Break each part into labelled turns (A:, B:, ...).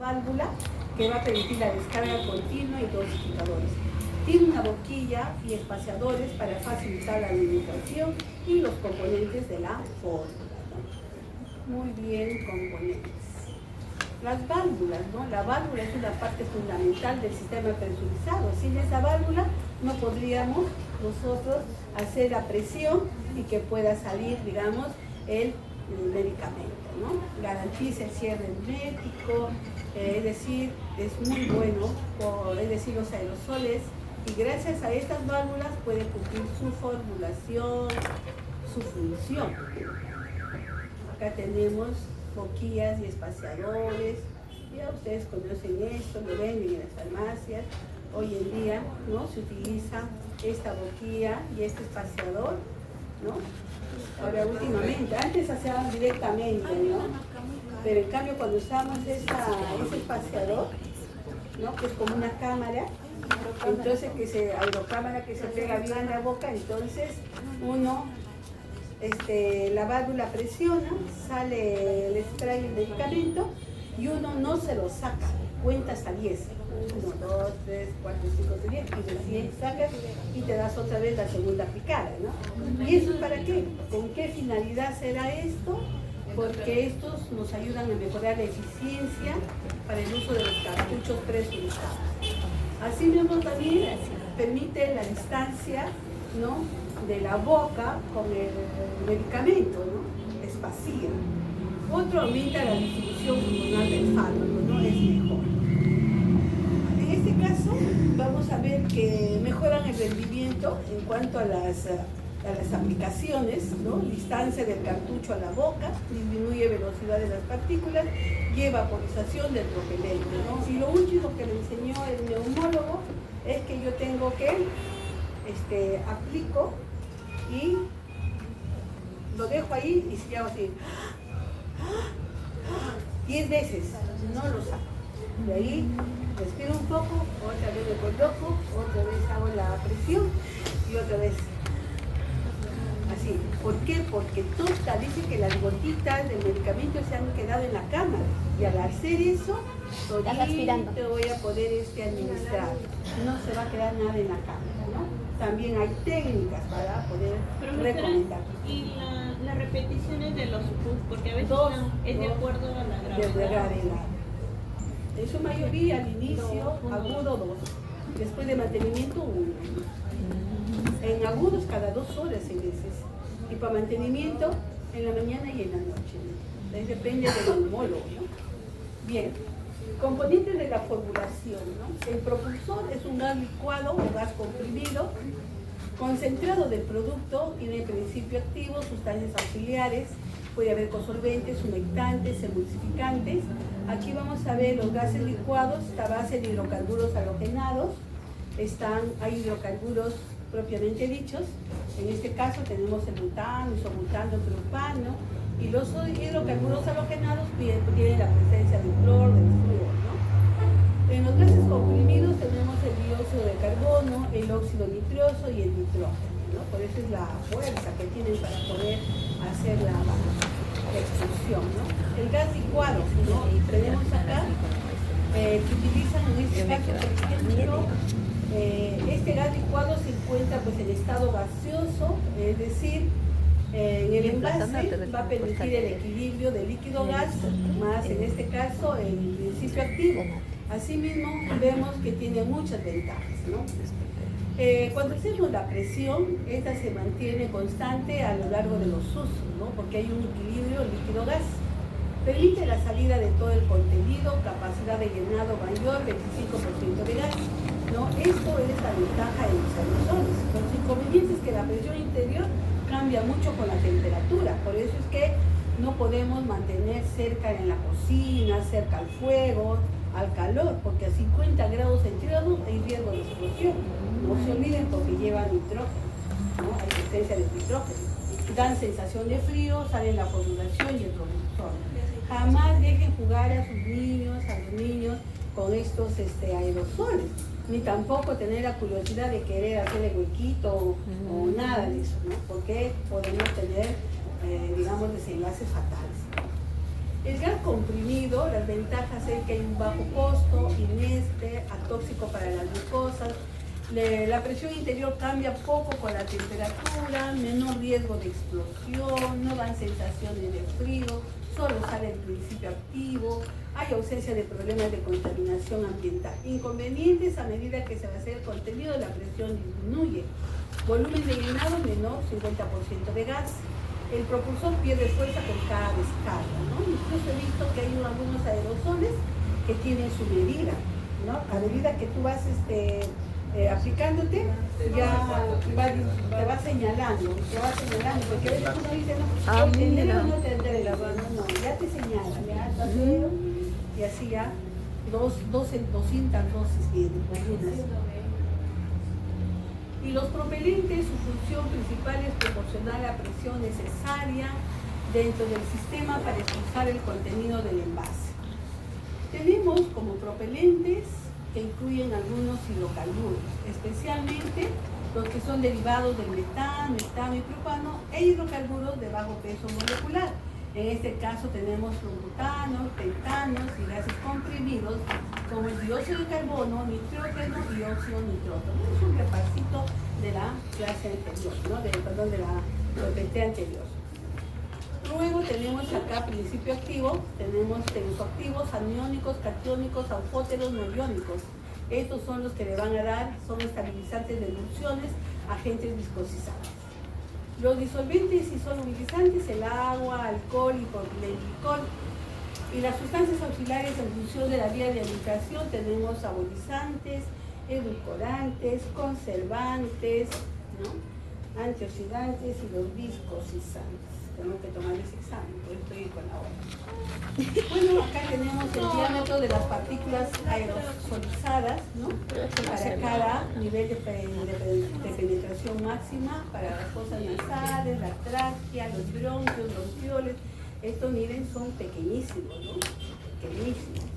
A: válvula que va a permitir la descarga continua y dosificadores. Tiene una boquilla y espaciadores para facilitar la alimentación y los componentes de la fórmula, ¿no? Muy bien, componentes. Las válvulas, ¿no? La válvula es una parte fundamental del sistema presurizado. Sin esa válvula no podríamos nosotros hacer la presión y que pueda salir, digamos, el medicamento, ¿no? Garantiza el cierre hermético, es decir, es muy bueno, es decir, los aerosoles, y gracias a estas válvulas puede cumplir su formulación, su función. Acá tenemos boquillas y espaciadores, ya ustedes conocen esto, lo venden en las farmacias. Hoy en día, ¿no?, se utiliza esta boquilla y este espaciador, ¿no? Ahora últimamente, antes se hacían directamente, ¿no? Pero en cambio cuando usamos ese espaciador, ¿no?, que es como una cámara, entonces aerocámara que se pega bien en la boca, entonces uno, la válvula presiona, sale el spray del medicamento y uno no se lo saca, cuenta hasta 10. 1, 2, 3, 4, 5, 6, 10, y recién sacas y te das otra vez la segunda picada, ¿no? ¿Y eso para qué? ¿Con qué finalidad será esto? Porque estos nos ayudan a mejorar la eficiencia para el uso de los cartuchos presurizados. Asimismo también permite la distancia, ¿no?, de la boca con el medicamento, ¿no?, espacía. Otro aumenta la distribución pulmonar del fármaco, ¿no?, es mejor. En este caso vamos a ver que mejoran el rendimiento en cuanto a las aplicaciones, ¿no? Distancia del cartucho a la boca, disminuye velocidad de las partículas y evaporización del propelente, ¿no? Y lo último que le enseñó el neumólogo es que yo tengo que aplico y lo dejo ahí y se llama así 10 veces, no lo saco. De ahí respiro un poco, otra vez me coloco, otra vez hago la presión y otra vez así. ¿Por qué? Porque dice que las gotitas del medicamento se han quedado en la cámara y al hacer eso, te voy a poder administrar. No se va a quedar nada en la cámara, ¿no? También hay técnicas para poder recomendar.
B: Y las repeticiones de los puff, porque a veces es de acuerdo a la gravedad.
A: En su mayoría al inicio, agudo 2, después de mantenimiento 1. En agudos cada 2 horas en veces. Y para mantenimiento en la mañana y en la noche, ¿no? Depende del neumólogo, ¿no? Bien, componentes de la formulación, ¿no? El propulsor es un gas licuado o gas comprimido, concentrado del producto, tiene principio activo, sustancias auxiliares, puede haber cosolventes, humectantes, emulsificantes. Aquí vamos a ver los gases licuados, esta base de hidrocarburos halogenados, hay hidrocarburos propiamente dichos, en este caso tenemos el butano, isobutano, propano, y los hidrocarburos halogenados tienen la presencia del cloro, del flúor, ¿no? En los gases comprimidos tenemos el dióxido de carbono, el óxido nitroso y el nitrógeno, ¿no? Por eso es la fuerza que tienen para poder hacer la explosión, ¿no? El gas licuado, ¿no? Tenemos acá que utilizan en este caso, por ejemplo, este gas licuado se encuentra pues en estado gaseoso, es decir, en el envase va a permitir el equilibrio de líquido-gas, más en este caso el principio activo. Asimismo vemos que tiene muchas ventajas, ¿no? Cuando hacemos la presión, esta se mantiene constante a lo largo de los usos, ¿no? Porque hay un equilibrio líquido-gas. Permite la salida de todo el contenido, capacidad de llenado mayor, 25% de gas, ¿no? Esto es la ventaja de los aerosoles. Los inconvenientes es que la presión interior cambia mucho con la temperatura, por eso es que no podemos mantener cerca en la cocina, cerca al fuego, al calor, porque a 50 grados centígrados hay riesgo de explosión. No se olviden porque lleva nitrógeno, ¿no? Hay presencia de nitrógeno. Dan sensación de frío, sale la formulación y el propulsor. Jamás dejen jugar a sus niños, a los niños con estos aerosoles, ni tampoco tener la curiosidad de querer hacerle huequito o nada de eso, ¿no? Porque podemos tener, digamos, desenlaces fatales. El gas comprimido, las ventajas es que hay un bajo costo, ineste, atóxico para las mucosas. La presión interior cambia poco con la temperatura, menor riesgo de explosión, no dan sensaciones de frío, solo sale el principio activo, hay ausencia de problemas de contaminación ambiental. Inconvenientes: a medida que se va a hacer el contenido, la presión disminuye. Volumen de llenado menor, 50% de gas. El propulsor pierde fuerza con cada descarga, ¿no? Incluso he visto que hay algunos aerosoles que tienen su medida, ¿no? A medida que tú vas aplicándote, ya te va señalando, porque a veces uno dice, no, el dedo no te entrega, no, ya te señala, ya está cero, y así ya 200 dosis vienen, algunas. Y los propelentes, su función principal es proporcionar la presión necesaria dentro del sistema para expulsar el contenido del envase. Tenemos como propelentes que incluyen algunos hidrocarburos, especialmente los que son derivados del metano y propano, e hidrocarburos de bajo peso molecular. En este caso tenemos butanos, pentanos y gases comprimidos como el dióxido de carbono, nitrógeno y óxido nitrógeno. Es un repasito de la clase anterior, ¿no? de la propelente anterior. Luego tenemos acá principio activo, tenemos tensoactivos, aniónicos, catiónicos, aufóteros, no iónicos. Estos son los que le van a dar, son estabilizantes de emulsiones, agentes viscosizantes. Los disolventes y solubilizantes, el agua, alcohol y propilenglicol. Y las sustancias auxiliares en función de la vía de alimentación tenemos saborizantes, edulcorantes, conservantes, ¿no? Antioxidantes y los viscosizantes. Tengo que tomar ese examen, por eso estoy con la hora. Bueno, acá tenemos el diámetro de las partículas aerosolizadas, ¿no? Para cada nivel de penetración máxima, para las fosas nasales, la tráquea, los bronquios, los alveolos. Estos niveles son pequeñísimos, ¿no? Pequeñísimos.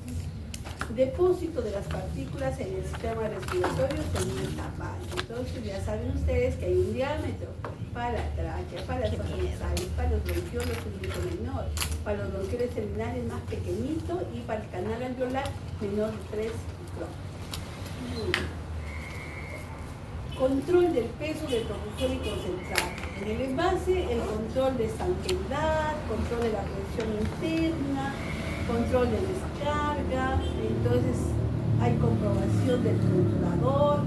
A: Depósito de las partículas en el sistema respiratorio son un tapante. Entonces ya saben ustedes que hay un diámetro para la tráquea, para las fosas nasales, para los bronquiolos un mucho menor, para los bronquioles terminales más pequeñito y para el canal alveolar menor de 3 micrómetros. Control del peso del propulsor y concentrado. En el envase, el control de estanqueidad, control de la presión interna, control de descarga. Entonces hay comprobación del controlador.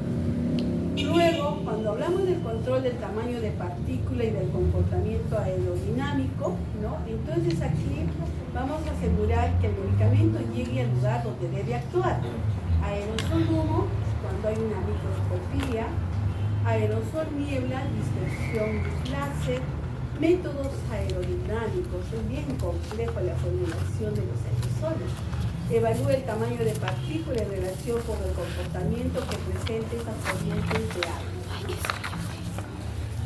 A: Luego, cuando hablamos del control del tamaño de partícula y del comportamiento aerodinámico, ¿no? Entonces aquí vamos a asegurar que el medicamento llegue al lugar donde debe actuar. Aerosol humo, cuando hay una microscopía. Aerosol niebla, dispersión luz láser. Métodos aerodinámicos, es bien complejo la formulación de los aerosoles. Evalúa el tamaño de partícula en relación con el comportamiento que presente esas corrientes de agua.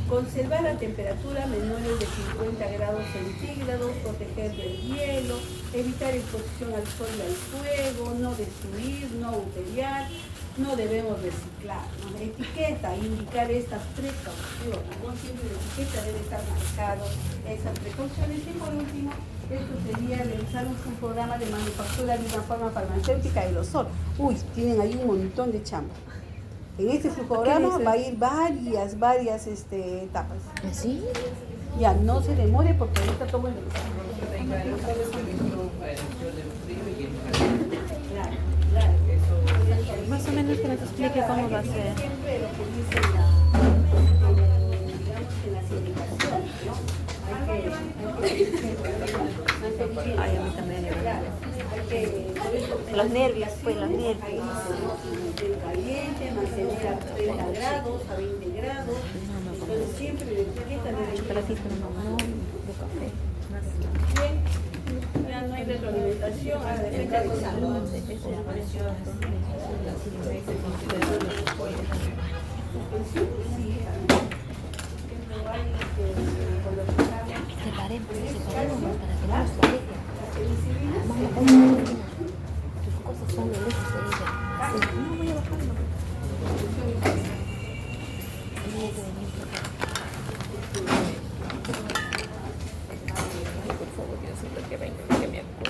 A: Conservar a temperatura menores de 50 grados centígrados, proteger del hielo, evitar exposición al sol y al fuego, no destruir, no uteriar, no debemos reciclar, ¿no? Etiqueta, indicar estas precauciones, ¿no? Siempre la etiqueta debe estar marcado esas precauciones. Y por último, esto sería realizar un programa de manufactura de una forma farmacéutica de aerosol. Uy, tienen ahí un montón de chamba. En este programa va a ir varias etapas.
C: ¿Sí?
A: Ya, no se demore porque ahorita tomo el examen. Claro.
C: Más o menos que nos explique cómo va a ser.
A: Siempre lo que dice en las indicaciones, ¿no?
C: Ay, a mí también.
A: Los
C: nervios, pues los nervios.
A: Caliente, mantener a 30 grados, a 20 grados. Entonces siempre la etiqueta debe
C: Pero sí, pero no, de café.
A: bien. Ya no hay retroalimentación, ahora depende de salud.
C: Separemos para que no nos tus cosas son de lejos de ella. No voy a bajarlo. Ay, por favor, Diosito, que venga, que me acuerde.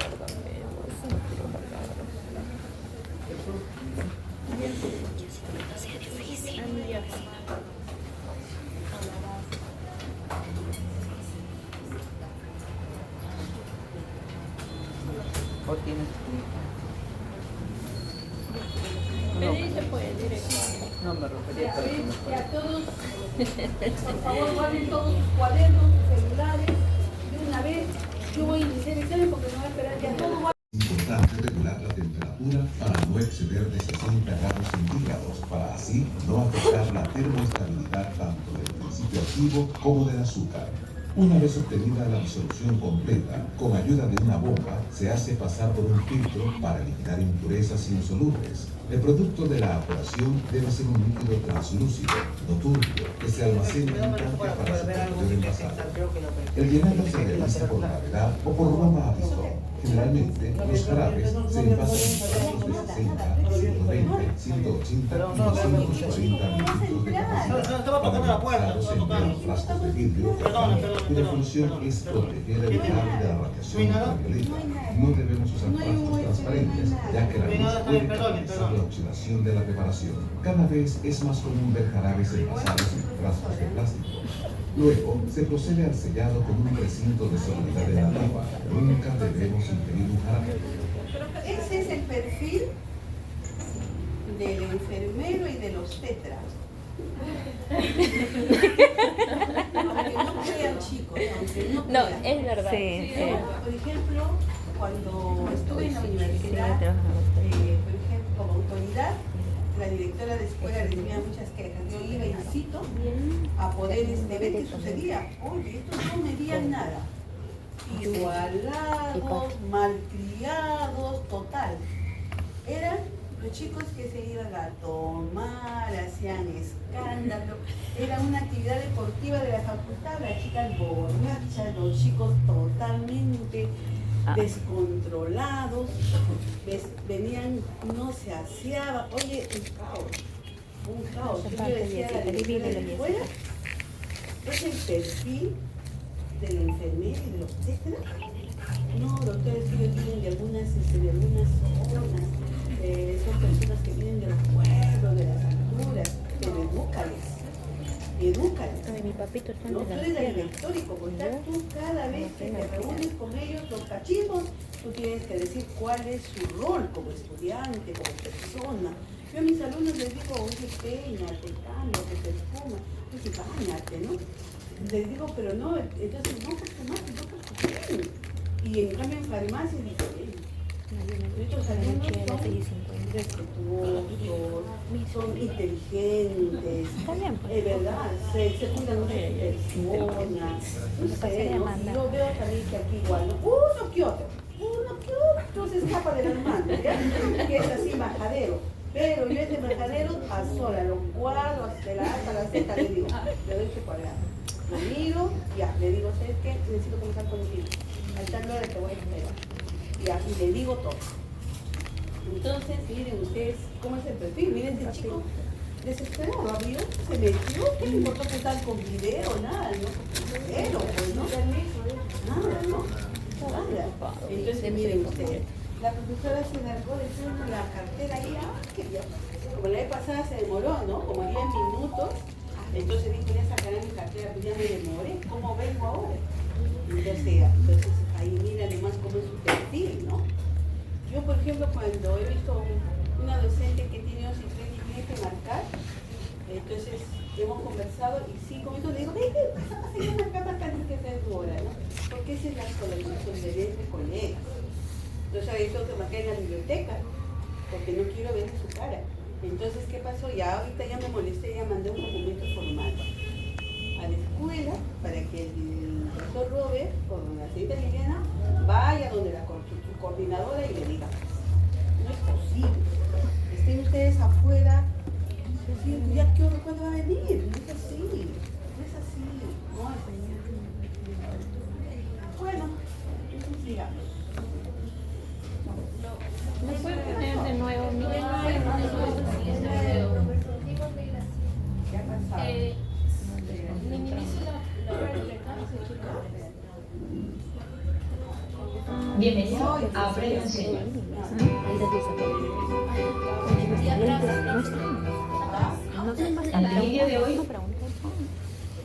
D: tienes
B: Pedir se puede directo.
D: No me refería a eso.
A: Y a todos, por favor, guarden todos sus cuadernos, sus celulares, de una vez. Yo voy a iniciar el examen porque no voy a esperar ya todo.
E: Es importante regular la temperatura para no exceder de 60 grados centígrados, para así no afectar la termoestabilidad tanto del principio activo como del azúcar. Una vez obtenida la disolución completa, con ayuda de una bomba, se hace pasar por un filtro para eliminar impurezas insolubles. El producto de la operación debe ser un líquido translúcido, no turbio, que se almacena en un tanque para su posterior envasado. El llenado se realiza por gravedad o por bomba a pistón. Generalmente, los jarabes se envasan en frascos de 60, 120, 180 y 240 mililitros de capacidad, para envasados en frascos de vidrio, cuya función es proteger el metal de la radiación ultravioleta. No debemos usar frascos transparentes, ya que la luz puede catalizar la oxidación de la preparación. Cada vez es más común ver jarabes envasados en frascos de plástico. Luego, se procede al sellado con un precinto de seguridad relativa. Nunca debemos ingerir un jarabe.
A: Ese es el perfil del enfermero y de los tetras. Aunque no crean, chicos, aunque no
C: No,
A: crean.
C: es verdad.
F: Sí, sí.
A: Por ejemplo, cuando estuve en la universidad, por ejemplo, como autoridad, la directora de escuela recibía muchas quejas. Yo iba y cito a poder ver qué sucedía. Oye, estos no medían nada. Igualados, malcriados, total. Eran los chicos que se iban a tomar, hacían escándalo. Era una actividad deportiva de la facultad, las chicas borrachas, los chicos totalmente descontrolados, venían, no se aseaban. Oye, un caos. Yo decía a la directora de la escuela, es el perfil del enfermero y de los tetras. No, doctores, ellos vienen de algunas zonas, son personas que vienen de los pueblos, de las alturas, pero edúcales.
C: Ay, mi papito está
A: No,
C: en
A: tú
C: la
A: eres el
C: sierra.
A: director y como tal, tú cada vez que te reúnes con ellos, los cachismos, tú tienes que decir cuál es su rol como estudiante, como persona. Yo a mis alumnos les digo, oye, peínate, cámbiate, perfuma, oye, báñate, ¿no? Les digo, pero no, entonces no por tomate, no por tu y en cambio en farmacia es diferente. Estos alumnos son respetuosos, son inteligentes, ¿verdad? Se cuidan mucho de personas. No sé, ¿no? Yo veo también que aquí igual, ¿no? Uno que otro se escapa de las manos, ¿ya? Que es así majadero. Pero yo ese majadero a sola, lo guardo hasta la A hasta la Z, le digo, le doy este cuadrado. Lo miro, ya, le digo, ¿sabes qué? Necesito comenzar contigo. Al tal hora te voy a esperar. Ya, y le digo todo. Entonces, miren ustedes cómo es el perfil. Miren ese chico desesperado, abrió, se metió, ¿qué le importó que tal con video? Nada, ¿no? Pero, pues, ¿no? Nada, ¿no? Nada. Entonces, miren ustedes, la profesora se largó de turno la cartera ahí, que ya, como la vez pasada se demoró, ¿no? Como 10 minutos. Entonces dijo, ya sacaré mi cartera, pues ya me demoré, ¿cómo vengo ahora? Entonces ahí miren además cómo es su perfil, ¿no? Yo, por ejemplo, cuando he visto una docente que tiene oxígeno y tiene que marcar, entonces hemos conversado y sí, con eso le digo, ven, pasa, ya marca antes que sea tu hora, ¿no? Porque esa es la escolarización de colegas. Entonces a eso que marqué en la biblioteca, porque no quiero ver su cara. Entonces, ¿qué pasó? Ya ahorita ya me molesté, ya mandé un documento formal a la escuela para que el doctor Robert, con la señorita Liliana, vaya donde su coordinadora y le diga, no es posible, estén ustedes afuera, ya qué hora, ¿cuándo va a venir? No es así, no es así, no es así. Bueno, entonces digamos.
B: ¿Me puede poner de nuevo mi
A: Ya pasado.
G: Bienvenido a Aprende Enseña.
C: No sé más.
G: En el vídeo de hoy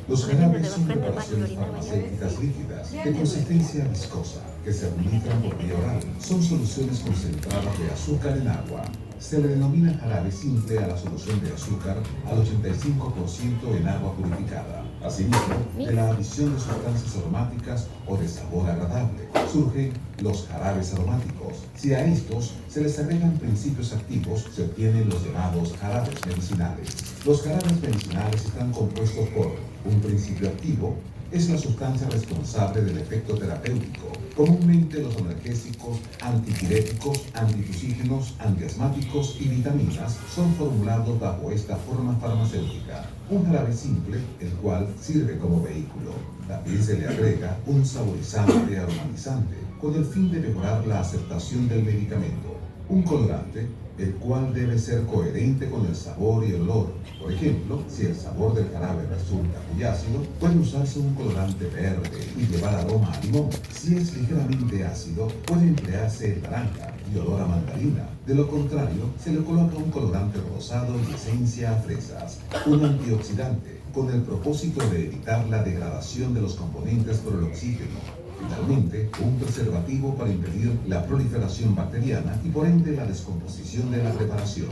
E: Los jarabes son preparaciones farmacéuticas líquidas de consistencia viscosa que se administran por vía oral. Son soluciones concentradas de azúcar en agua. Se le denomina jarabe simple a la solución de azúcar al 85% en agua purificada. Asimismo, de la adición de sustancias aromáticas o de sabor agradable, surgen los jarabes aromáticos. Si a estos se les agregan principios activos, se obtienen los llamados jarabes medicinales. Los jarabes medicinales están compuestos por un principio activo, es la sustancia responsable del efecto terapéutico. Comúnmente los analgésicos, antipiréticos, antitusígenos, antiasmáticos y vitaminas son formulados bajo esta forma farmacéutica. Un jarabe simple, el cual sirve como vehículo. También se le agrega un saborizante aromatizante, con el fin de mejorar la aceptación del medicamento. Un colorante, el cual debe ser coherente con el sabor y el olor. Por ejemplo, si el sabor del jarabe resulta muy ácido, puede usarse un colorante verde y llevar aroma a limón. Si es ligeramente ácido, puede emplearse el naranja y olor a mandarina. De lo contrario, se le coloca un colorante rosado y esencia a fresas. Un antioxidante, con el propósito de evitar la degradación de los componentes por el oxígeno. Finalmente, un preservativo para impedir la proliferación bacteriana y por ende la descomposición de la preparación.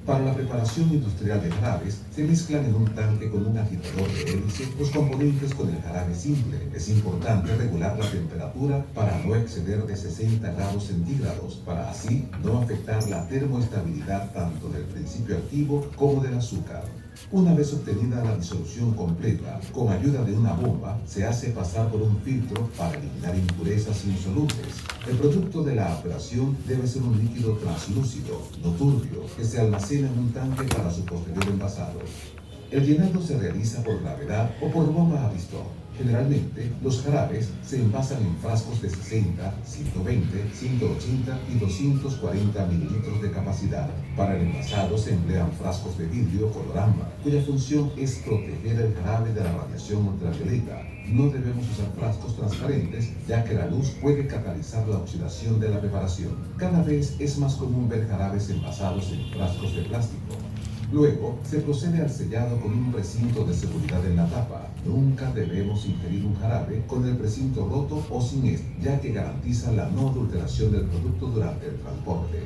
E: Para la preparación industrial de jarabes, se mezclan en un tanque con un agitador de hélice los componentes con el jarabe simple. Es importante regular la temperatura para no exceder de 60 grados centígrados, para así no afectar la termoestabilidad tanto del principio activo como del azúcar. Una vez obtenida la disolución completa, con ayuda de una bomba, se hace pasar por un filtro para eliminar impurezas insolubles. El producto de la operación debe ser un líquido translúcido, no turbio, que se almacena en un tanque para su posterior envasado. El llenado se realiza por gravedad o por bomba a pistón. Generalmente, los jarabes se envasan en frascos de 60, 120, 180 y 240 mililitros de capacidad. Para el envasado se emplean frascos de vidrio color ámbar, cuya función es proteger el jarabe de la radiación ultravioleta. No debemos usar frascos transparentes, ya que la luz puede catalizar la oxidación de la preparación. Cada vez es más común ver jarabes envasados en frascos de plástico. Luego, se procede al sellado con un precinto de seguridad en la tapa. Nunca debemos ingerir un jarabe con el precinto roto o sin este, ya que garantiza la no adulteración del producto durante el transporte.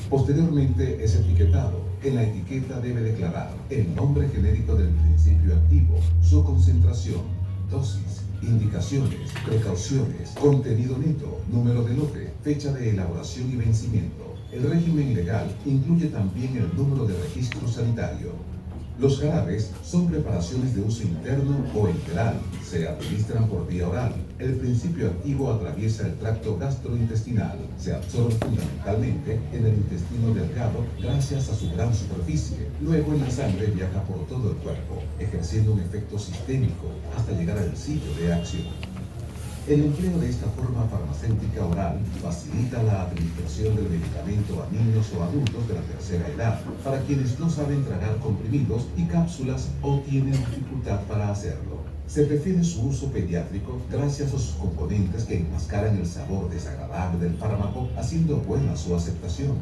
E: Posteriormente es etiquetado. En la etiqueta debe declarar el nombre genérico del principio activo, su concentración, dosis, indicaciones, precauciones, contenido neto, número de lote, fecha de elaboración y vencimiento. El régimen legal incluye también el número de registro sanitario. Los jarabes son preparaciones de uso interno o enteral. Se administran por vía oral. El principio activo atraviesa el tracto gastrointestinal. Se absorbe fundamentalmente en el intestino delgado gracias a su gran superficie. Luego en la sangre viaja por todo el cuerpo, ejerciendo un efecto sistémico hasta llegar al sitio de acción. El empleo de esta forma farmacéutica oral facilita la administración del medicamento a niños o adultos de la tercera edad, para quienes no saben tragar comprimidos y cápsulas o tienen dificultad para hacerlo. Se prefiere su uso pediátrico gracias a sus componentes que enmascaran el sabor desagradable del fármaco, haciendo buena su aceptación.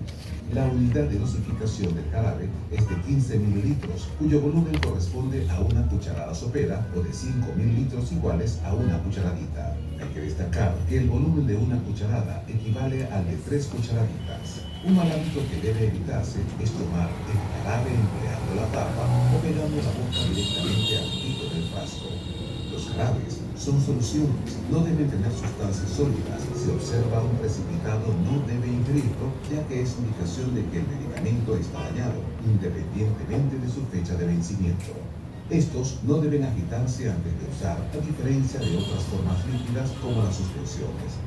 E: La unidad de dosificación del jarabe es de 15 mililitros, cuyo volumen corresponde a una cucharada sopera o de 5 mililitros iguales a una cucharadita. Hay que destacar que el volumen de una cucharada equivale al de 3 cucharaditas. Un mal hábito que debe evitarse es tomar el jarabe empleando la tapa o pegando la boca directamente al pico del frasco. Los jarabes son soluciones, no deben tener sustancias sólidas. Si observa un precipitado, no debe ingerirlo, ya que es indicación de que el medicamento está dañado, independientemente de su fecha de vencimiento. Estos no deben agitarse antes de usar, a diferencia de otras formas líquidas como las suspensiones.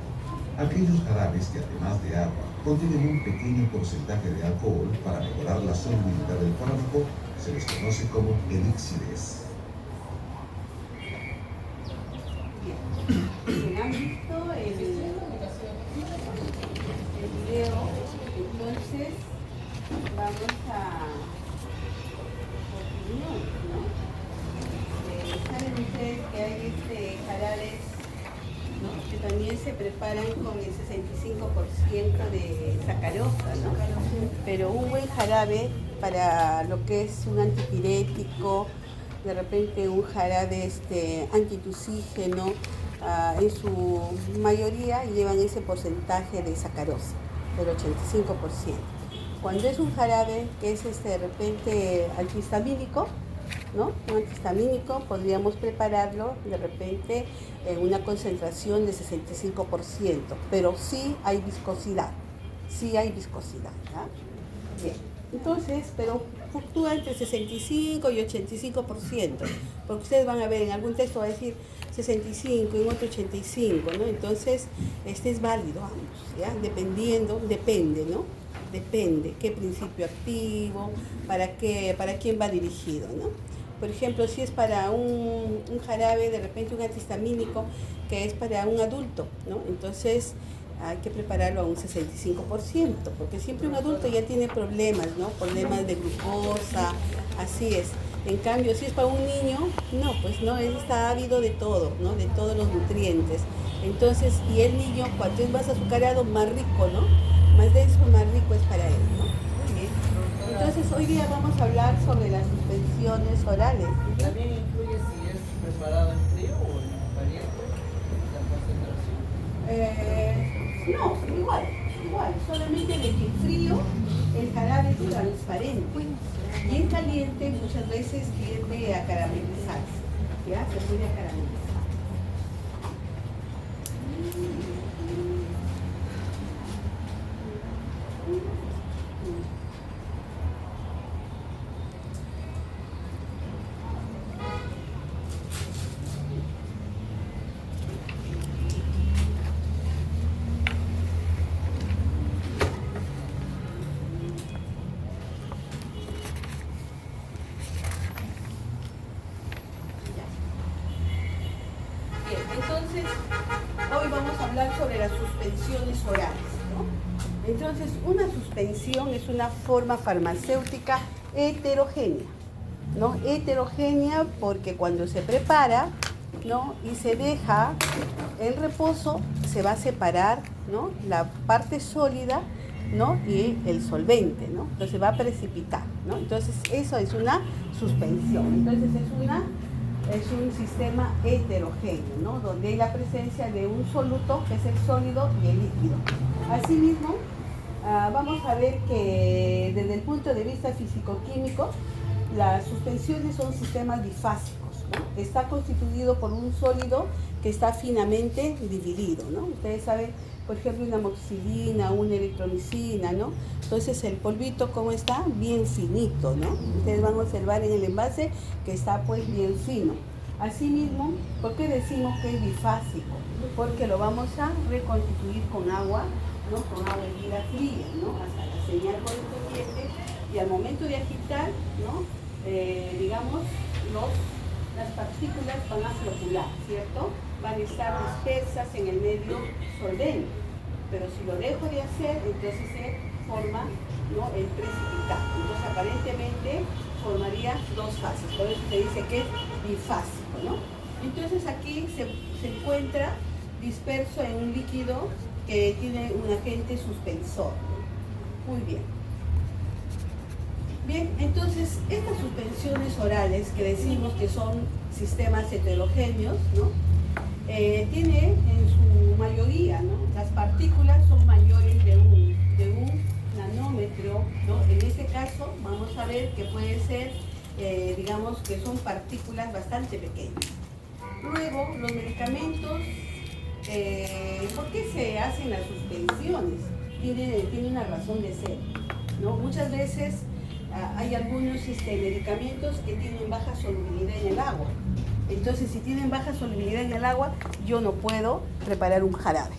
E: Aquellos jarabes que además de agua contienen un pequeño porcentaje de alcohol para mejorar la solubilidad del fármaco se les conoce como elixires.
A: ¿Han visto el video? Entonces vamos a opinión, ¿no? Saben ustedes que hay jarabes, ¿no?, que también se preparan con el 65% de sacarosa, ¿no? Pero un buen jarabe para lo que es un antipirético, de repente un jarabe antitusígeno, en su mayoría llevan ese porcentaje de sacarosa, del 85%. Cuando es un jarabe que es de repente antihistamínico, ¿no? Un antihistamínico podríamos prepararlo de repente en una concentración de 65%, pero sí hay viscosidad, ¿ya? Bien, entonces, pero fluctúa entre 65 y 85%, porque ustedes van a ver, en algún texto va a decir 65, en otro 85, ¿no? Entonces, este es válido ambos, ¿ya? Depende, ¿no? Depende qué principio activo, para quién va dirigido, ¿no? Por ejemplo, si es para un jarabe, de repente un antihistamínico, que es para un adulto, ¿no? Entonces, hay que prepararlo a un 65%, porque siempre un adulto ya tiene problemas, ¿no? Problemas de glucosa, así es. En cambio, si es para un niño, no, pues no, él está ávido de todo, ¿no? De todos los nutrientes. Entonces, y el niño, cuanto es más azucarado, más rico, ¿no? Más denso, más rico es para él, ¿no? Bien. Entonces, hoy día vamos a hablar sobre las suspensiones orales.
D: ¿También incluye si es preparado en frío o en caliente la concentración?
A: No, igual, solamente de que en frío el jarabe es transparente y en caliente muchas veces tiende a caramelizarse, ¿ya? Se puede caramelizar. Entonces, hoy vamos a hablar sobre las suspensiones orales, ¿no? Entonces, una suspensión es una forma farmacéutica heterogénea, ¿no? Heterogénea porque cuando se prepara, ¿no? Y se deja en reposo, se va a separar, ¿no? La parte sólida, ¿no? Y el solvente, ¿no? Entonces va a precipitar, ¿no? Entonces, eso es una suspensión. Entonces, es un sistema heterogéneo, ¿no? Donde hay la presencia de un soluto, que es el sólido, y el líquido. Asimismo, vamos a ver que desde el punto de vista físico-químico, las suspensiones son sistemas bifásicos, ¿no? Está constituido por un sólido que está finamente dividido, ¿no? Ustedes saben, por ejemplo, una amoxicilina, una eritromicina, ¿no? Entonces el polvito, ¿cómo está? Bien finito, ¿no? Ustedes van a observar en el envase que está pues bien fino. Asimismo, ¿por qué decimos que es bifásico? Porque lo vamos a reconstituir con agua, ¿no? Con agua hervida fría, ¿no? Hasta la señal correspondiente, y al momento de agitar, ¿no? Digamos, las partículas van a flocular, ¿cierto? Van a estar dispersas en el medio solvente. Pero si lo dejo de hacer, entonces se forma, ¿no? El precipitado. Entonces aparentemente formaría dos fases, por eso se dice que es bifásico, ¿no? Entonces aquí se encuentra disperso en un líquido que tiene un agente suspensor, ¿no? Muy bien. Bien, entonces estas suspensiones orales que decimos que son sistemas heterogéneos, ¿no? Tiene en su mayoría, ¿no? Las partículas son mayores de un nanómetro, ¿no? En este caso vamos a ver que puede ser, digamos que son partículas bastante pequeñas. Luego, los medicamentos, ¿por qué se hacen las suspensiones? Tiene una razón de ser, ¿no? Muchas veces hay algunos medicamentos que tienen baja solubilidad en el agua. Entonces, si tienen baja solubilidad en el agua, yo no puedo preparar un jarabe.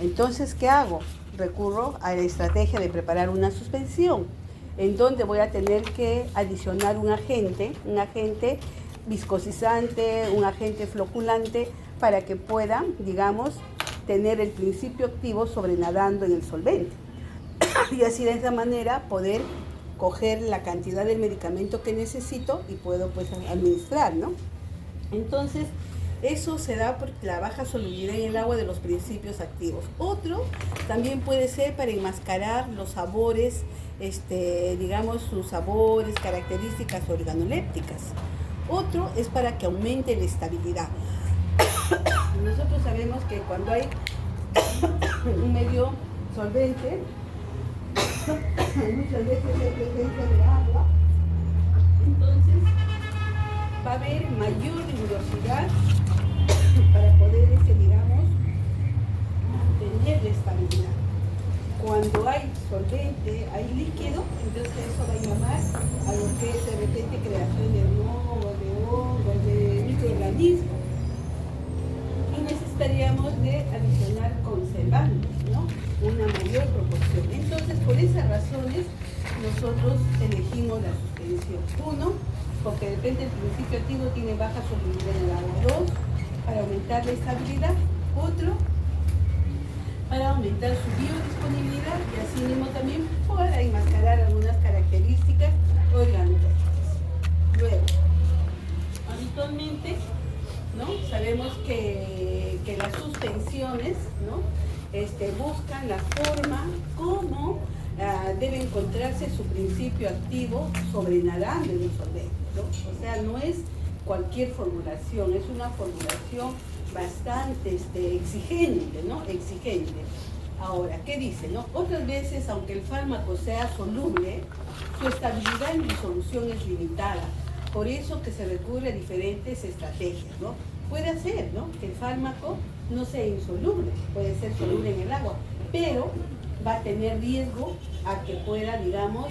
A: Entonces, ¿qué hago? Recurro a la estrategia de preparar una suspensión, en donde voy a tener que adicionar un agente viscosizante, un agente floculante, para que pueda, digamos, tener el principio activo sobrenadando en el solvente. Y así de esa manera poder coger la cantidad del medicamento que necesito y puedo pues administrar, ¿no? Entonces, eso se da por la baja solubilidad en el agua de los principios activos. Otro también puede ser para enmascarar los sabores, digamos, sus sabores, características organolépticas. Otro es para que aumente la estabilidad. Nosotros sabemos que cuando hay un medio solvente, muchas veces hay presencia de agua, entonces va a haber mayor rigurosidad para poder, digamos, mantener la estabilidad. Cuando hay solvente, hay líquido, entonces eso va a llamar a lo que es de repente creación de hongos, de microorganismos. Y necesitaríamos de adicionar conservantes, ¿no? Una mayor proporción. Entonces, por esas razones, nosotros elegimos la suspensión. Uno, porque de repente el principio activo tiene baja solubilidad en el agua. Dos, para aumentar la estabilidad. Otro, para aumentar su biodisponibilidad y así mismo también para enmascarar algunas características organolépticas. Luego, habitualmente, ¿no? Sabemos que las suspensiones, ¿no? Buscan la forma como debe encontrarse su principio activo sobrenadando en el solvente, ¿no? O sea, no es cualquier formulación, es una formulación bastante exigente, ¿no? Exigente. Ahora, ¿qué dice, no? Otras veces, aunque el fármaco sea soluble, su estabilidad en disolución es limitada. Por eso que se recurre a diferentes estrategias, ¿no? Puede ser, ¿no?, que el fármaco no sea insoluble, puede ser soluble en el agua, pero va a tener riesgo a que pueda, digamos,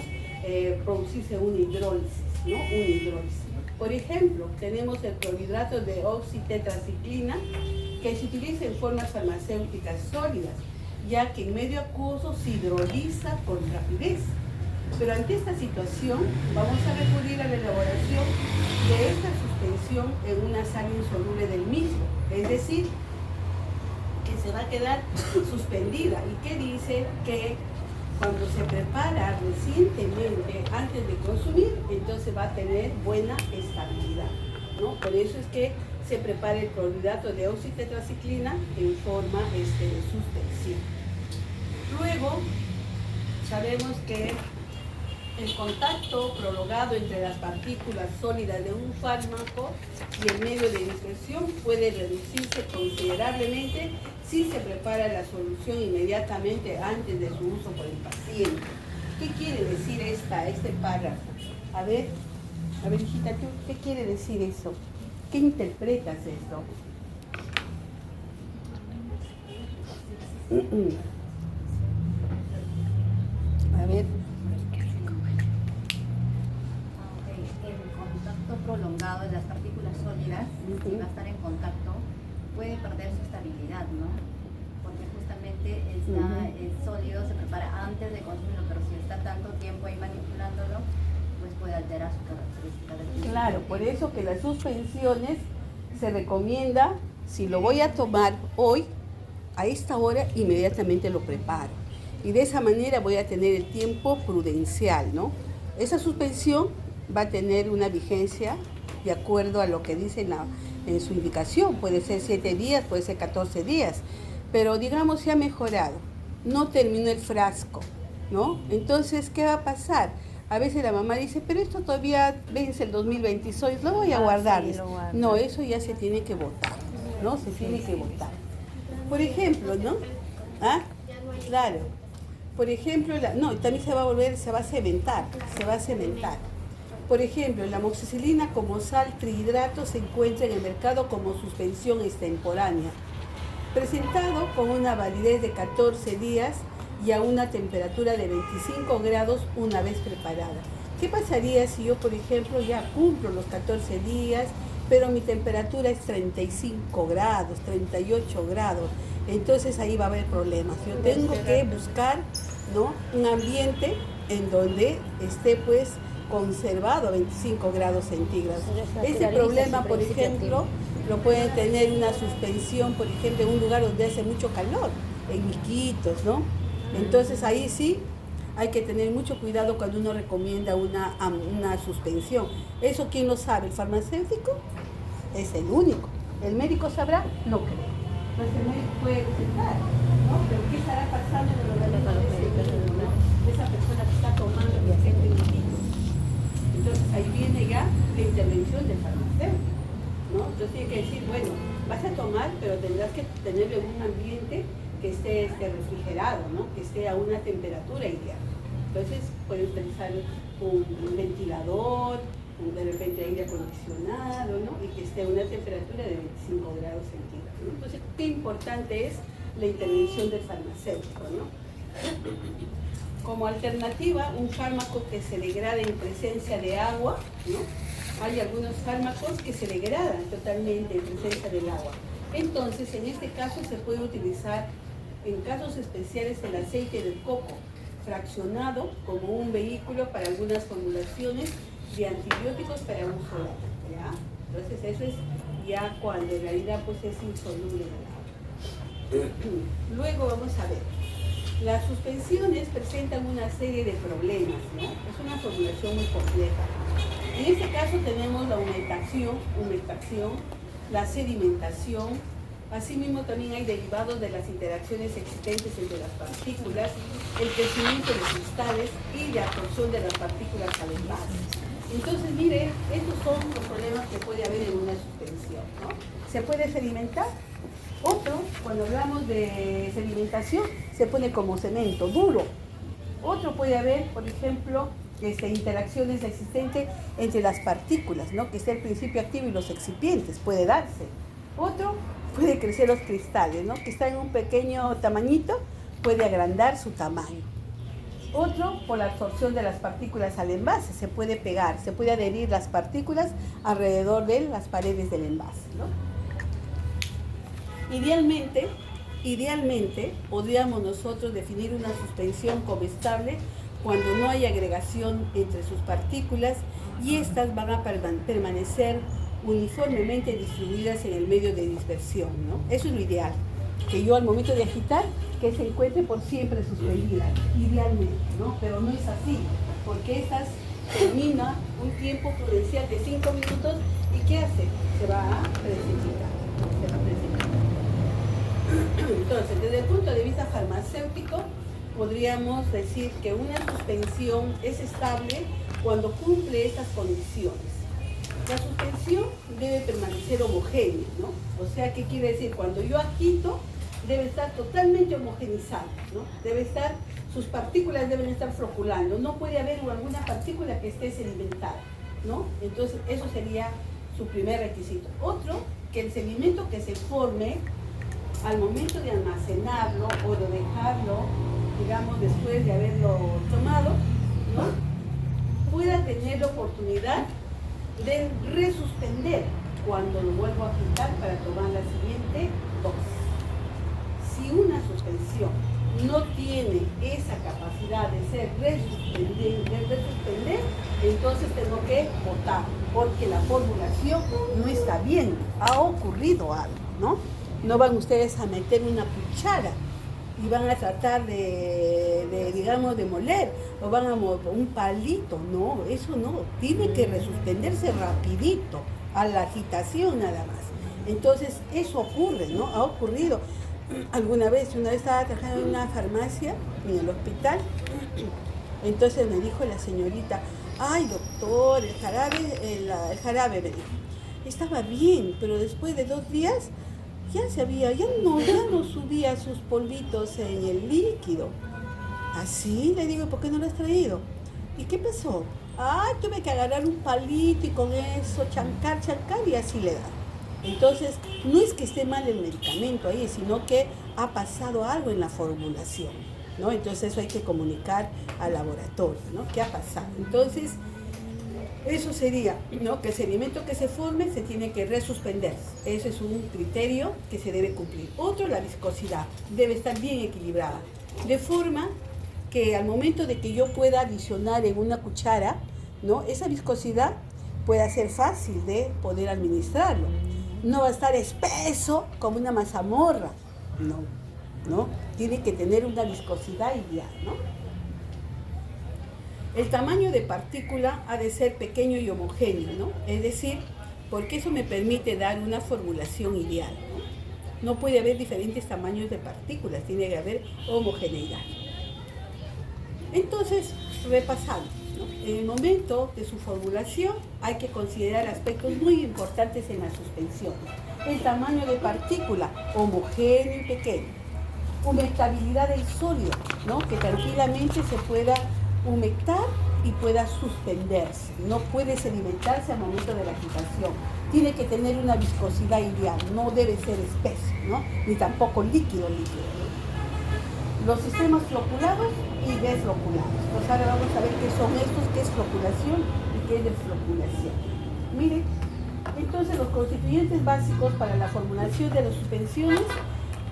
A: producirse una hidrólisis, ¿no? Una hidrólisis. Por ejemplo, tenemos el clorhidrato de oxitetraciclina que se utiliza en formas farmacéuticas sólidas, ya que en medio acuoso se hidroliza con rapidez. Pero ante esta situación vamos a recurrir a la elaboración de esta suspensión en una sal insoluble del mismo, es decir, que se va a quedar suspendida. ¿Y qué dice? Que cuando se prepara recientemente antes de consumir, entonces va a tener buena estabilidad, ¿no? Por eso es que se prepara el clorhidrato de oxitetraciclina en forma de suspensión. Luego, sabemos que el contacto prolongado entre las partículas sólidas de un fármaco y el medio de dispersión puede reducirse considerablemente si se prepara la solución inmediatamente antes de su uso por el paciente. ¿Qué quiere decir este párrafo? A ver, hijita, ¿qué quiere decir eso? ¿Qué interpretas esto? A ver.
C: Prolongado de las partículas sólidas, si va a estar en contacto, puede perder su estabilidad, ¿no? Porque justamente el sólido se prepara antes de consumirlo, pero si está tanto tiempo ahí manipulándolo, pues puede alterar su característica.
A: Claro, por eso que las suspensiones se recomienda, si lo voy a tomar hoy, a esta hora, inmediatamente lo preparo. Y de esa manera voy a tener el tiempo prudencial, ¿no? Esa suspensión va a tener una vigencia de acuerdo a lo que dice en su indicación. Puede ser 7 días, puede ser 14 días, pero digamos se ha mejorado. No terminó el frasco, ¿no? Entonces, ¿qué va a pasar? A veces la mamá dice, pero esto todavía vence el 2026, lo voy a guardar. Sí, no, eso ya se tiene que botar, ¿no? Se tiene que botar. Por ejemplo, ¿no? ¿Ah? Claro. Por ejemplo, también se va a cementar, Por ejemplo, la amoxicilina como sal trihidrato se encuentra en el mercado como suspensión extemporánea, presentado con una validez de 14 días y a una temperatura de 25 grados una vez preparada. ¿Qué pasaría si yo, por ejemplo, ya cumplo los 14 días, pero mi temperatura es 35 grados, 38 grados? Entonces ahí va a haber problemas. Yo tengo que buscar, ¿no?, un ambiente en donde esté pues conservado a 25 grados centígrados. Ese problema, por ejemplo, lo pueden tener una suspensión, por ejemplo, en un lugar donde hace mucho calor, en Iquitos, ¿no? Entonces ahí sí hay que tener mucho cuidado cuando uno recomienda una suspensión. ¿Eso quién lo sabe? ¿El farmacéutico? Es el único. ¿El médico sabrá? No creo. Entonces el médico puede recetar, ¿no? Pero ¿qué estará pasando en el organismo de esa persona que está tomando y haciendo? Entonces ahí viene ya la intervención del farmacéutico. bueno, vas a tomar, pero tendrás que tenerlo en un ambiente que esté refrigerado, ¿no? Que esté a una temperatura ideal. Entonces puedes utilizar un ventilador, de repente aire acondicionado, ¿no? Y que esté a una temperatura de 25 grados centígrados, ¿no? Entonces, qué importante es la intervención del farmacéutico, ¿no? Como alternativa, un fármaco que se degrada en presencia de agua, ¿no? Hay algunos fármacos que se degradan totalmente en presencia del agua. Entonces, en este caso se puede utilizar, en casos especiales, el aceite de coco fraccionado como un vehículo para algunas formulaciones de antibióticos para uso oral, ¿ya? Entonces, eso es ya cuando en realidad pues es insoluble en el agua. Luego vamos a ver. Las suspensiones presentan una serie de problemas, ¿no? Es una formulación muy compleja. En este caso tenemos la humectación, la sedimentación, asimismo también hay derivados de las interacciones existentes entre las partículas, el crecimiento de cristales y la absorción de las partículas al envase. Entonces, mire, estos son los problemas que puede haber en una suspensión, ¿no? Se puede sedimentar. Otro, cuando hablamos de sedimentación, se pone como cemento, duro. Otro puede haber, por ejemplo, interacciones existentes entre las partículas, ¿no? Que es el principio activo y los excipientes, puede darse. Otro, puede crecer los cristales, ¿no? Que está en un pequeño tamañito, puede agrandar su tamaño. Otro, por la absorción de las partículas al envase, se puede pegar, se puede adherir las partículas alrededor de las paredes del envase, ¿no? Idealmente, podríamos nosotros definir una suspensión como estable cuando no hay agregación entre sus partículas y éstas van a permanecer uniformemente distribuidas en el medio de dispersión, ¿no? Eso es lo ideal, que yo al momento de agitar, que se encuentre por siempre suspendida, idealmente, ¿no? Pero no es así, porque estas termina un tiempo prudencial de 5 minutos y ¿qué hace? Se va a precipitar. Entonces, desde el punto de vista farmacéutico, podríamos decir que una suspensión es estable cuando cumple estas condiciones. La suspensión debe permanecer homogénea, ¿no? O sea, ¿qué quiere decir? Cuando yo agito, debe estar totalmente homogenizada, ¿no? Sus partículas deben estar floculando, no puede haber alguna partícula que esté sedimentada, ¿no? Entonces, eso sería su primer requisito. Otro, que el sedimento que se forme al momento de almacenarlo o de dejarlo, digamos, después de haberlo tomado, ¿no? Pueda tener la oportunidad de resuspender cuando lo vuelvo a agitar para tomar la siguiente dosis. Si una suspensión no tiene esa capacidad de resuspender, entonces tengo que botar, porque la formulación no está bien, ha ocurrido algo, ¿no? No van ustedes a meter una cuchara y van a tratar digamos, de moler, o van a mover un palito, no, eso no, tiene que resuspenderse rapidito, a la agitación nada más. Entonces, eso ocurre, ¿no? Ha ocurrido. Una vez estaba trabajando en una farmacia, en el hospital, entonces me dijo la señorita, ay doctor, el jarabe me dijo, estaba bien, pero después de 2 días ya no subía sus polvitos en el líquido. ¿Así? Le digo, ¿por qué no lo has traído? ¿Y qué pasó? Tuve que agarrar un palito y con eso chancar y así le da. Entonces, no es que esté mal el medicamento ahí, sino que ha pasado algo en la formulación, ¿no? Entonces eso hay que comunicar al laboratorio, ¿no? ¿Qué ha pasado? Entonces, eso sería, ¿no? Que el sedimento que se forme se tiene que resuspender. Ese es un criterio que se debe cumplir. Otro, la viscosidad. Debe estar bien equilibrada. De forma que al momento de que yo pueda adicionar en una cuchara, ¿no? Esa viscosidad pueda ser fácil de poder administrarlo. No va a estar espeso como una mazamorra. No. Tiene que tener una viscosidad ideal, ¿no? El tamaño de partícula ha de ser pequeño y homogéneo, ¿no? Es decir, porque eso me permite dar una formulación ideal, ¿no? No puede haber diferentes tamaños de partículas, tiene que haber homogeneidad. Entonces, repasando, ¿no? En el momento de su formulación hay que considerar aspectos muy importantes en la suspensión. el tamaño de partícula, homogéneo y pequeño. Humectabilidad del sólido, ¿no? Que tranquilamente se pueda humectar y pueda suspenderse. No puede sedimentarse al momento de la agitación. Tiene que tener una viscosidad ideal, no debe ser espeso, ¿no? Ni tampoco líquido, ¿no? Los sistemas floculados y desfloculados. Pues ahora vamos a ver qué son estos, qué es floculación y qué es desfloculación. Miren, entonces los constituyentes básicos para la formulación de las suspensiones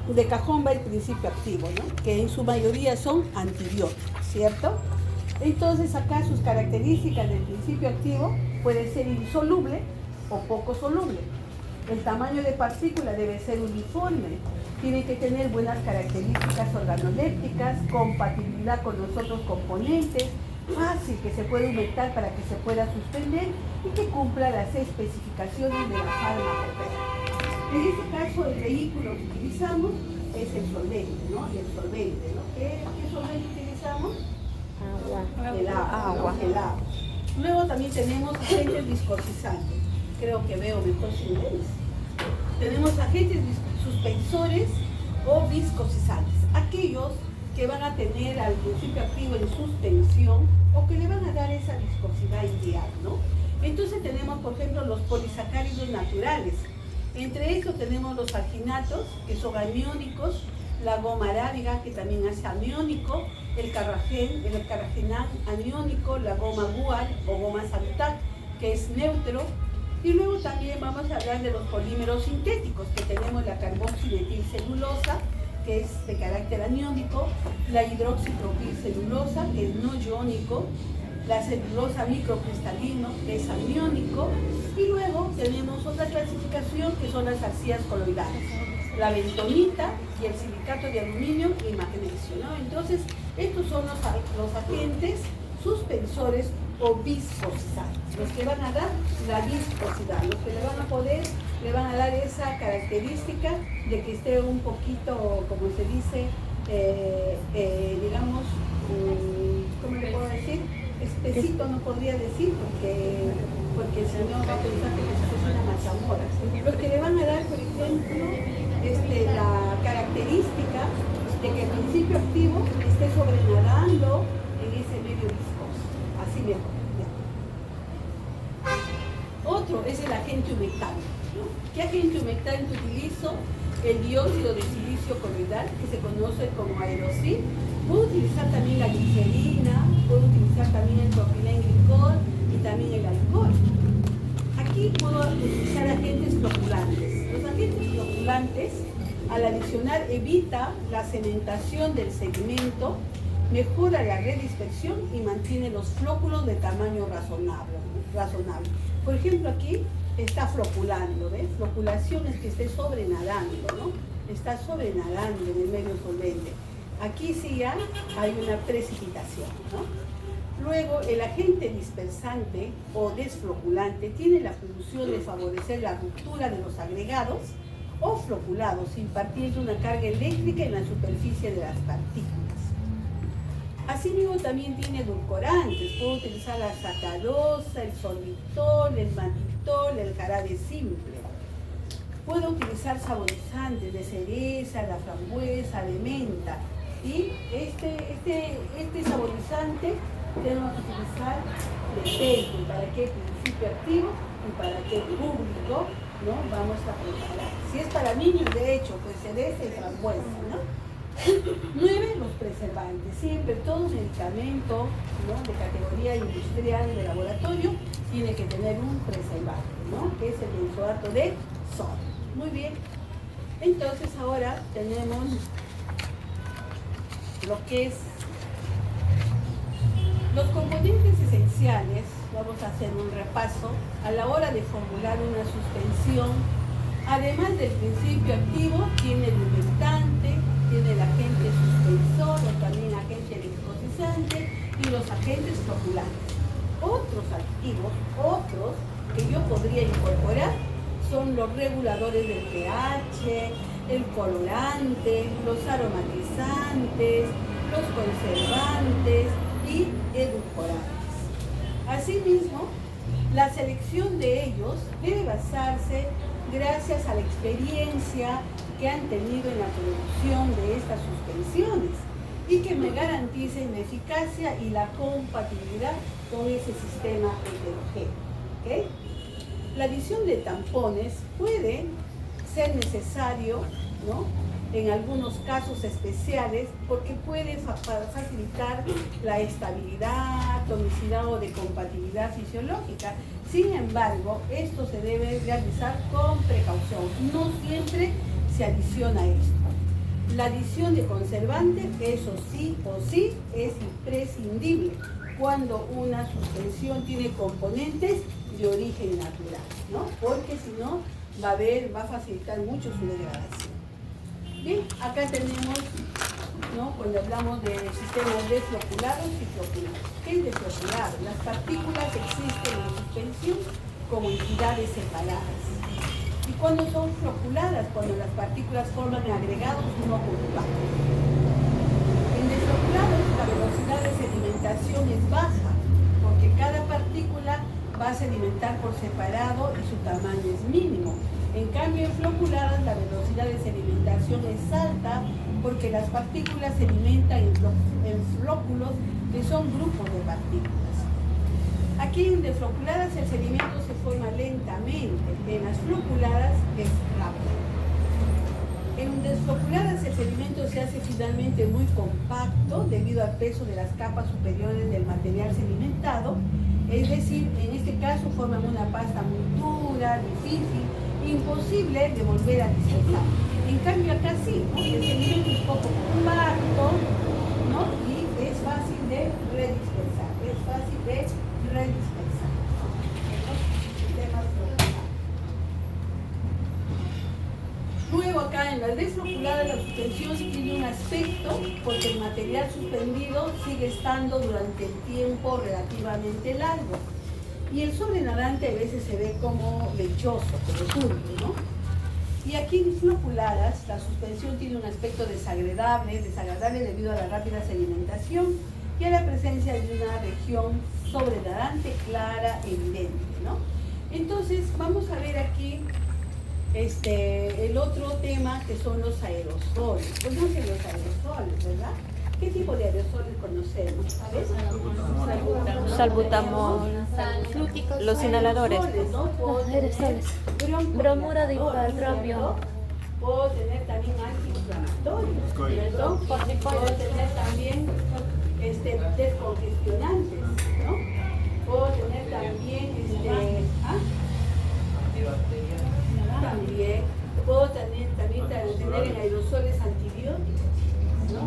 A: de cajón va el principio activo, ¿no? Que en su mayoría son antibióticos, ¿cierto? Entonces acá sus características del principio activo puede ser insoluble o poco soluble. El tamaño de partícula debe ser uniforme, tiene que tener buenas características organolépticas, compatibilidad con los otros componentes, fácil que se pueda humectar para que se pueda suspender y que cumpla las especificaciones de la fármacopedia. En este caso, el vehículo que utilizamos es el solvente, ¿no? Y el solvente, ¿no? ¿Qué solvente utilizamos? El agua. Luego también tenemos agentes viscosizantes. Creo que veo mejor sin lentes. Tenemos agentes suspensores o viscosizantes. Aquellos que van a tener al principio activo en suspensión o que le van a dar esa viscosidad ideal, ¿no? Entonces tenemos, por ejemplo, los polisacáridos naturales. Entre ellos tenemos los alginatos, que son aniónicos, la goma arábiga, que también hace aniónico, el carragenán aniónico, la goma guar o goma santac, que es neutro. Y luego también vamos a hablar de los polímeros sintéticos, que tenemos la carboximetilcelulosa, que es de carácter aniónico, la hidroxipropilcelulosa, que es no iónico, la celulosa microcristalino, que es aniónico, y luego tenemos otra clasificación que son las arcillas coloidales, la bentonita y el silicato de aluminio y magnesio, ¿no? Entonces, estos son los agentes suspensores o viscosizantes, los que van a dar la viscosidad, los que le van a dar esa característica de que esté un poquito, como se dice, digamos, ¿cómo le puedo decir? Espesito no podría decir, porque si no va a pensar que es una mazamorra. Los que le van a dar, por ejemplo, la característica de que el principio activo esté sobrenadando en ese medio viscoso. Así mejor. Otro es el agente humectante, ¿no? ¿Qué agente humectante utilizo? El dióxido de silicio coloidal, que se conoce como aerosil. Puedo utilizar también la glicerina, puedo utilizar también el propilenglicol y también el alcohol. Aquí puedo utilizar agentes floculantes. Los agentes floculantes, al adicionar, evita la cementación del segmento, mejora la redispersión y mantiene los flóculos de tamaño razonable. Por ejemplo, aquí está floculando, ¿ves? Floculación es que esté sobrenadando, ¿no? Está sobrenadando en el medio solvente. Aquí sí ya hay una precipitación, ¿no? Luego, el agente dispersante o desfloculante tiene la función de favorecer la ruptura de los agregados o floculados, impartiendo una carga eléctrica en la superficie de las partículas. Asimismo, también tiene edulcorantes. Puedo utilizar la sacarosa, el sorbitol, el mannitol, el jarabe simple. Puedo utilizar saborizantes de cereza, la frambuesa, de menta. Y este saborizante tenemos que utilizar depende para qué principio activo y para qué público, ¿no? Vamos a preparar. Si es para niños, de hecho, pues cereza y frambuesa, ¿no? 9, los preservantes. Siempre todo medicamento, ¿no?, de categoría industrial de laboratorio tiene que tener un preservante, ¿no?, que es el benzoato de sodio. Muy bien. Entonces ahora tenemos lo que es los componentes esenciales. Vamos a hacer un repaso a la hora de formular una suspensión. Además del principio activo, tiene el humectante, tiene el agente suspensor o también agente viscosizante y los agentes floculantes. Otros activos, que yo podría incorporar, son los reguladores del pH, el colorante, los aromatizantes, los conservantes y edulcorantes. Asimismo, la selección de ellos debe basarse gracias a la experiencia que han tenido en la producción de estas suspensiones y que me garanticen la eficacia y la compatibilidad con ese sistema heterogéneo. ¿Okay? La adición de tampones puede ser necesario, ¿no?, en algunos casos especiales, porque puede facilitar la estabilidad, tonicidad o de compatibilidad fisiológica. Sin embargo, esto se debe realizar con precaución. No siempre se adiciona esto. La adición de conservante, eso sí o sí, es imprescindible cuando una suspensión tiene componentes de origen natural, ¿no? Porque si no, va a facilitar mucho su degradación. Bien, acá tenemos, ¿no?, cuando hablamos de sistemas desfloculados y floculados. ¿Qué es desfloculado? Las partículas existen en suspensión como entidades separadas. ¿Y cuando son floculadas? Cuando las partículas forman agregados no compactos. En desfloculados la velocidad de sedimentación es baja, porque cada partícula va a sedimentar por separado y su tamaño es mínimo. En cambio, en floculadas la velocidad de sedimentación es alta porque las partículas sedimentan en flóculos que son grupos de partículas. Aquí en desfloculadas el sedimento se forma lentamente, en las floculadas es rápido. En desfloculadas el sedimento se hace finalmente muy compacto debido al peso de las capas superiores del material sedimentado, es decir, en este caso forman una pasta muy dura, difícil, imposible de volver a dispersar. En cambio acá sí, ¿no?, el sedimento es un poco compacto, ¿no?, y es fácil de redispersar, Luego acá en la desfloculada la suspensión tiene un aspecto porque el material suspendido sigue estando durante el tiempo relativamente largo. Y el sobrenadante a veces se ve como lechoso, como turbio, ¿no? Y aquí en floculadas la suspensión tiene un aspecto desagradable debido a la rápida sedimentación y a la presencia de una región sobrenadante clara, evidente, ¿no? Entonces vamos a ver aquí el otro tema que son los aerosoles. Conocen los aerosoles, ¿verdad? ¿Qué tipo de aerosoles conocemos? ¿Sabes?
F: Salbutamol, los inhaladores.
A: Aerosoles.
F: Bromuro de hipertropio.
A: Puedo tener también antiinflamatorios, ¿no? Puedo tener también descongestionantes, ¿no? Puedo tener también también puedo tener en aerosoles antibióticos, ¿no?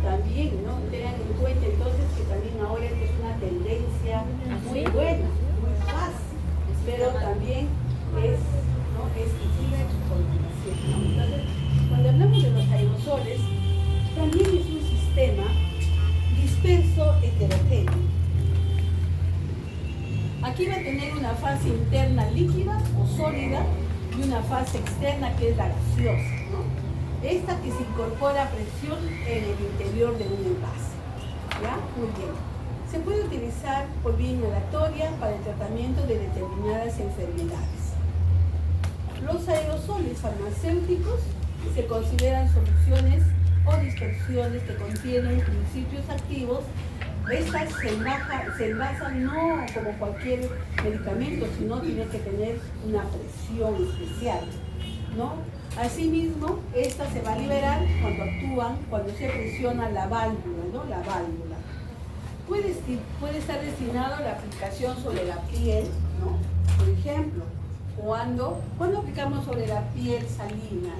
A: También, ¿no? Tengan en cuenta entonces que también ahora esto es una tendencia muy buena, muy fácil, pero también es difícil su combinación, ¿no? Entonces, cuando hablamos de los aerosoles, también es un sistema disperso heterogéneo. Aquí va a tener una fase interna líquida o sólida y una fase externa que es la gaseosa, ¿no? Esta que se incorpora a presión en el interior de un envase. ¿Ya? Muy bien. Se puede utilizar por vía inhalatoria para el tratamiento de determinadas enfermedades. Los aerosoles farmacéuticos se consideran soluciones o dispersiones que contienen principios activos. Estas se envasan no como cualquier medicamento, sino tiene que tener una presión especial, ¿no? Asimismo, esta se va a liberar cuando se presiona la válvula, ¿no? La válvula. Puede estar destinado a la aplicación sobre la piel, ¿no? Por ejemplo, cuando aplicamos sobre la piel salina.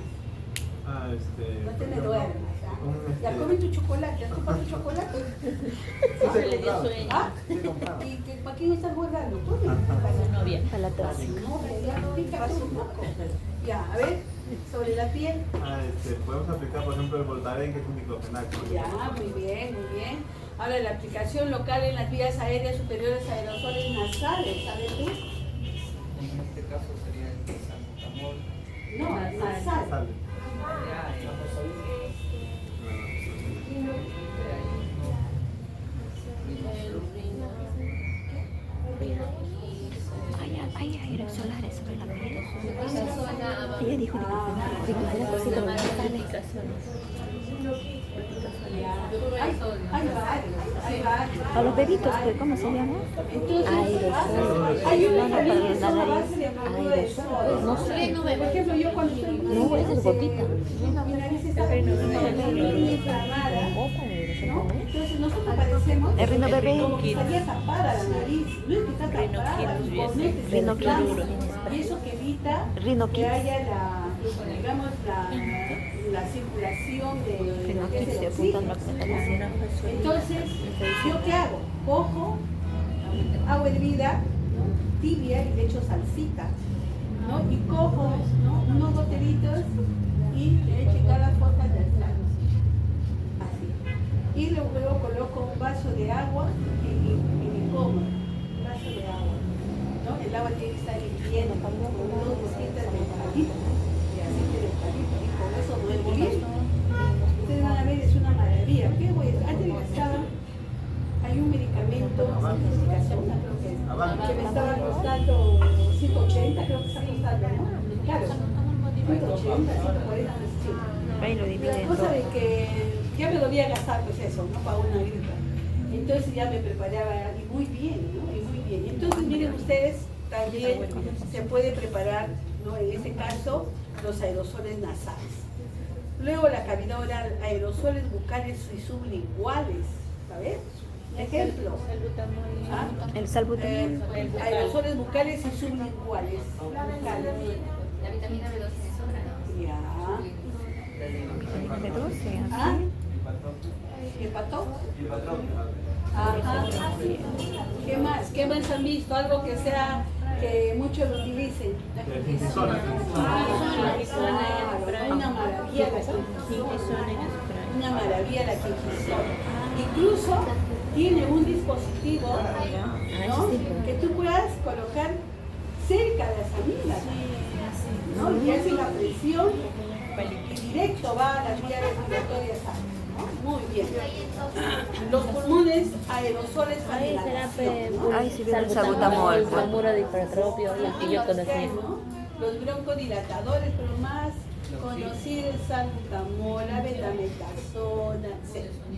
A: No te me duermas, ¿ya? Ya come tu chocolate, ¿has comprado tu chocolate?
B: Se le dio sueño.
A: ¿Ah? ¿Y para quién estás guardando? Come. Para
B: su novia.
F: Para la tos.
A: Ya no pica un poco. Ya, a ver, sobre la piel.
H: Podemos aplicar, por ejemplo, el Voltaren, que es un diclofenac.
A: Ya, muy bien, muy bien. Ahora, la aplicación local en las vías aéreas superiores a aerosoles nasales, ¿sabes tú?
D: En este caso sería el salbutamol.
A: No, nasal.
F: Hay aires solares sobre la piel.
C: Esa zona
F: Ella dijo
A: Hay varios.
F: a los bebitos, pues, ¿cómo se llama? Aerosol.
A: Hay una
F: No,
A: familia
F: para
A: que
F: la
A: son a
F: nariz.
A: base de cloruro de sol.
F: No sé.
A: Por ejemplo, yo cuando estoy
F: No, esa es gotita.
A: mi nariz está muy inflamada, ¿no? Entonces nosotros padecemos
F: El rino bebé.
A: como que estaría tapada la nariz, no es que está tapada, los cornetes se inflaman, y eso que evita que haya digamos, la circulación de lo que es el oxígeno. Entonces, ¿yo qué hago? Cojo agua hervida, ¿no? Tibia, y le echo salsita, ¿no? Y cojo, ¿no? Unos goteritos y le echo cada fosa del sal. Así. Y luego coloco un vaso de agua en mi coma, un vaso de agua, ¿no? El agua tiene que estar hirviendo con unos gotitas de eucalipto, y aceite de eucalipto, y con eso duermo bien. Ustedes van a ver, es una maravilla. ¿Qué voy a hacer? Antes de que estaba, hay un medicamento, simplificación, creo que me estaba costando 180, creo que está costando, ¿no? Claro, 180, 140,
F: Ahí lo divide
A: la
F: en
A: cosa
F: dos.
A: de que ya me debía gastar, pues eso, ¿no? Para una gripa. Entonces ya me preparaba, y muy bien, ¿no? Y muy bien. Entonces miren ustedes, también se puede preparar, ¿no? En este caso, los aerosoles nasales. Luego la cavidad oral, aerosoles bucales y sublinguales, ¿sabes? Ejemplo,
F: El salbutamol.
A: aerosoles bucales y sublinguales. Bucales.
C: La vitamina B12 me sobra, ¿no?
A: Ya.
F: De 12,
A: ¿Ah?
F: así.
A: ¿Qué pató? Ajá. ¿Qué más? ¿Qué más han visto? Algo que sea, que muchos lo utilicen. Una maravilla la quinquisona. Una maravilla la quinquisona. Incluso tiene un dispositivo, ¿no? Que tú puedas colocar cerca de las amígdalas, ¿no? Y hace la presión y directo va a las vías respiratorias, ¿no? Muy bien. Los pulmones, aerosoles para inhalación, ¿no?
F: Ay, sí, el salbutamol.
I: Bromuro de hipertropio y el que yo conocía.
A: ¿no? Los broncodilatadores, pero más conocido el salbutamol, la betametasona,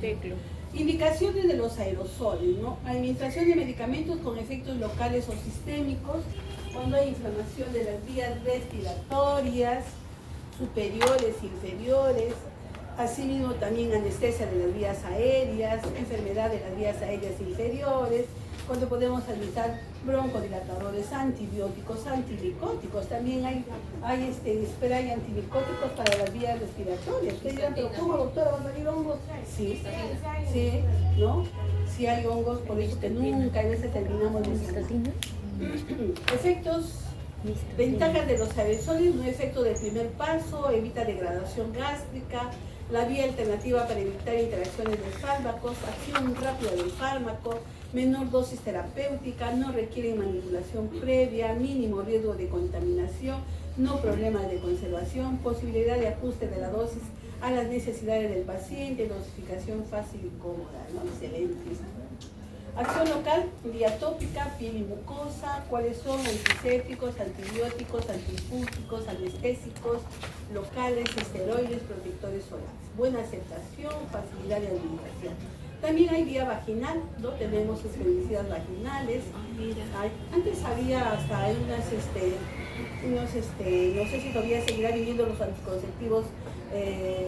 A: etc. Indicaciones de los aerosoles, ¿no? Administración de medicamentos con efectos locales o sistémicos, cuando hay inflamación de las vías respiratorias, superiores, inferiores, asimismo también anestesia de las vías aéreas, enfermedad de las vías aéreas inferiores, cuando podemos administrar broncodilatadores, antibióticos, antimicóticos, también hay spray antimicóticos para las vías respiratorias. Ustedes dirán, pero ¿cómo, doctora, va a salir hongos? Sí, ¿no? Sí hay hongos, por eso que nunca a veces terminamos de sanar. Efectos, ventajas de los aerosoles: no efecto del primer paso, evita degradación gástrica, la vía alternativa para evitar interacciones de fármacos, acción rápida del fármaco, menor dosis terapéutica, no requiere manipulación previa, mínimo riesgo de contaminación, no problemas de conservación, posibilidad de ajuste de la dosis a las necesidades del paciente, dosificación fácil y cómoda, ¿no? Excelente. Acción local, vía tópica, piel y mucosa. ¿Cuáles son? Antisépticos, antibióticos, antifúngicos, anestésicos locales, esteroides, protectores solares. Buena aceptación, facilidad de administración. También hay vía vaginal, ¿no? Tenemos herbicidas vaginales. Antes había hasta unas, no sé si todavía seguirá viviendo los anticonceptivos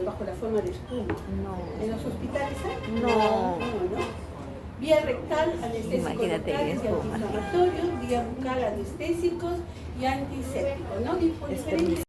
A: bajo la forma de espuma.
F: No.
A: ¿En los hospitales hay?
F: No.
A: No. Vía rectal, anestésicos
F: Imagínate,
A: locales y
F: espuma.
A: antiinflamatorios, vía bucal, anestésicos y antisépticos, ¿no? Diferentes